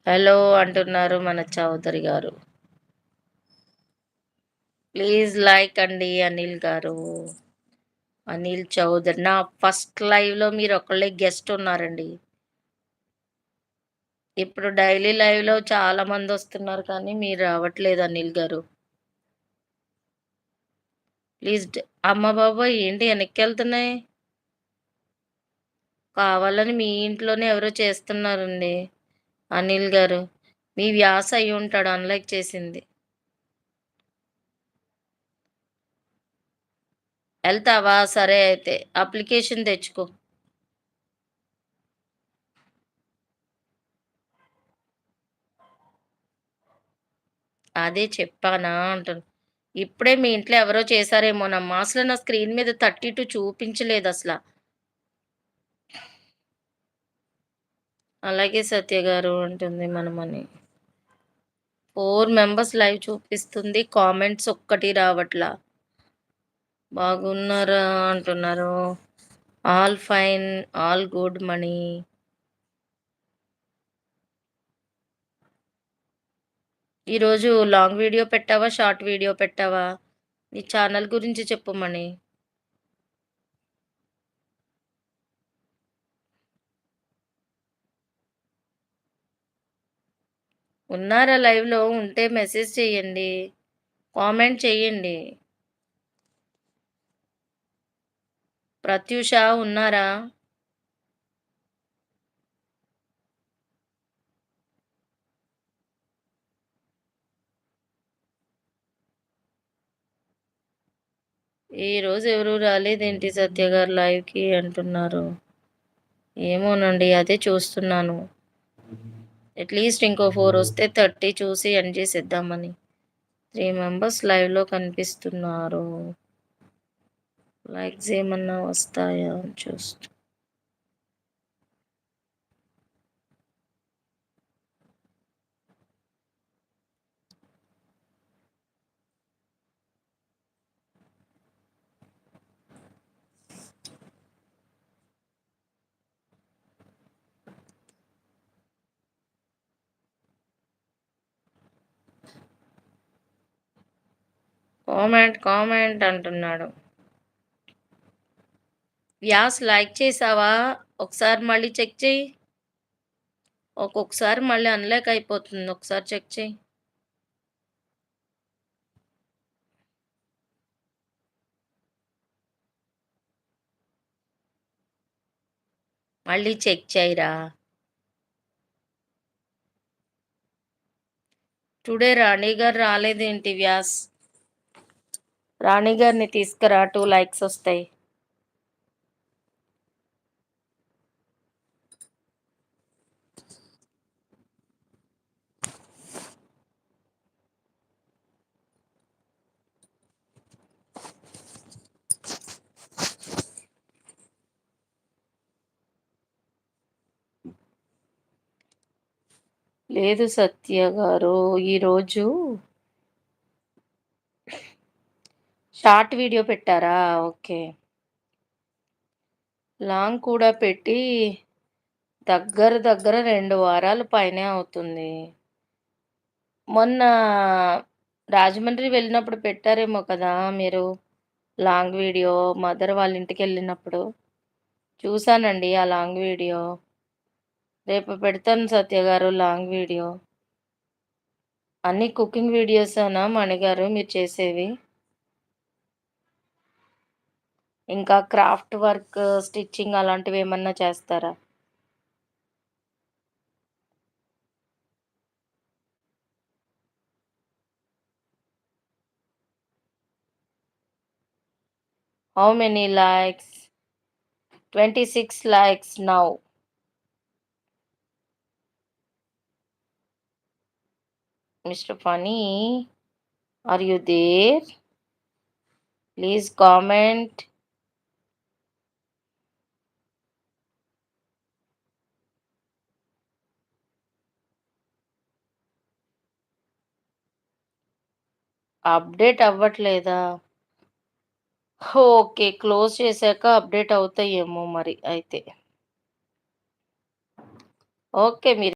Hello అంటున్నారు మన చౌదరి గారు. ప్లీజ్ లైక్ అండి అనిల్ గారు. అనిల్ చౌదరి. నా ఫస్ట్ లైవ్‌లో మీరొక్కళ్ళే గెస్ట్ ఉన్నారండి. ఇప్పుడు డైలీ లైవ్‌లో చాలా మందొస్తున్నారు కానీ మీరు రావట్లేదు అనిల్ గారు. ప్లీజ్ అమ్మ బాబోయ్! ఏంటి ఎనక్కెళ్తున్నాయి? కావాలని మీ ఇంట్లోనే ఎవరో చేస్తున్నారండి అనిల్ గారు. మీ వ్యాస్ అయ్యుంటాడు అన్‌లైక్ చేసింది. ఎళ్తావా? సరే అయితే. అప్లికేషన్ తెచ్చుకో. అదే చెప్పానా అంటున్నా. ఇప్పుడే మీ ఇంట్లో ఎవరో చేశారేమోనమ్మా. అసలు నా స్క్రీన్ మీద 32 చూపించలేదసల. అలాగే సత్య గారు అంటుంది మనమని. 4 మెంబర్స్ లైవ్ చూపిస్తుంది. కామెంట్స్ ఒక్కటి రావట్లా. బాగున్నారా అంటున్నారు. ఆల్ ఫైన్, ఆల్ గుడ్ మణి. ఈరోజు లాంగ్ వీడియో పెట్టావా? షార్ట్ వీడియో పెట్టావా? నీ ఛానల్ గురించి చెప్పు మణి. ఉన్నారా లైవ్‌లో? ఉంటే మెసేజ్ చేయండి. కామెంట్ చేయండి. ప్రత్యూష ఉన్నారా? ఈరోజు ఎవరు రాలేదేంటి సత్య గారు లైవ్‌కి అంటున్నారు. ఏమోనండి అదే చూస్తున్నాను. అట్‌లీస్ట్ ఇంకో 4 వస్తే 30 చూసి ఎండ్ చేసేద్దామని. 3 మెంబర్స్ లైవ్‌లో కనిపిస్తున్నారు. లైక్స్ ఏమన్నా వస్తాయా అని చూస్తూ. కామెంట్ అంటున్నాడు. వ్యాస్ లైక్ చేసావా? ఒకసారి మళ్ళీ చెక్ చెయ్యి. ఒక్కొక్కసారి మళ్ళీ అన్‌లైక్ అయిపోతుంది. ఒకసారి చెక్ చెయ్యి. మళ్ళీ చెక్ చెయ్యిరా. టుడే రాణి గారు రాలేదేంటి వ్యాస్? రాణి గారిని తీసుకురా 2 లైక్స్ వస్తాయి. లేదు సత్య గారు ఈరోజు షార్ట్ వీడియో పెట్టారా? ఓకే. లాంగ్ కూడా పెట్టి దగ్గర 2 వారాల పైనే అవుతుంది. మొన్న రాజమండ్రి వెళ్ళినప్పుడు పెట్టారేమో కదా మీరు లాంగ్ వీడియో మదర్ వాళ్ళ ఇంటికెళ్ళినప్పుడు. చూసానండి ఆ లాంగ్ వీడియో. రేపు పెడతాను సత్య గారు లాంగ్ వీడియో. అన్నీ కుకింగ్ వీడియోసేనా మణిగారు మీరు చేసేవి? ఇంకా క్రాఫ్ట్ వర్క్, స్టిచ్చింగ్ అలాంటివేమన్నా చేస్తారా? How many likes? 26 likes now. Mister funny, are you there? Please comment. Update అవ్వట్లేదా? ఓకే. క్లోజ్ చేశాక అప్డేట్ అవుతాయేమో మరి అయితే. ఓకే. మీరు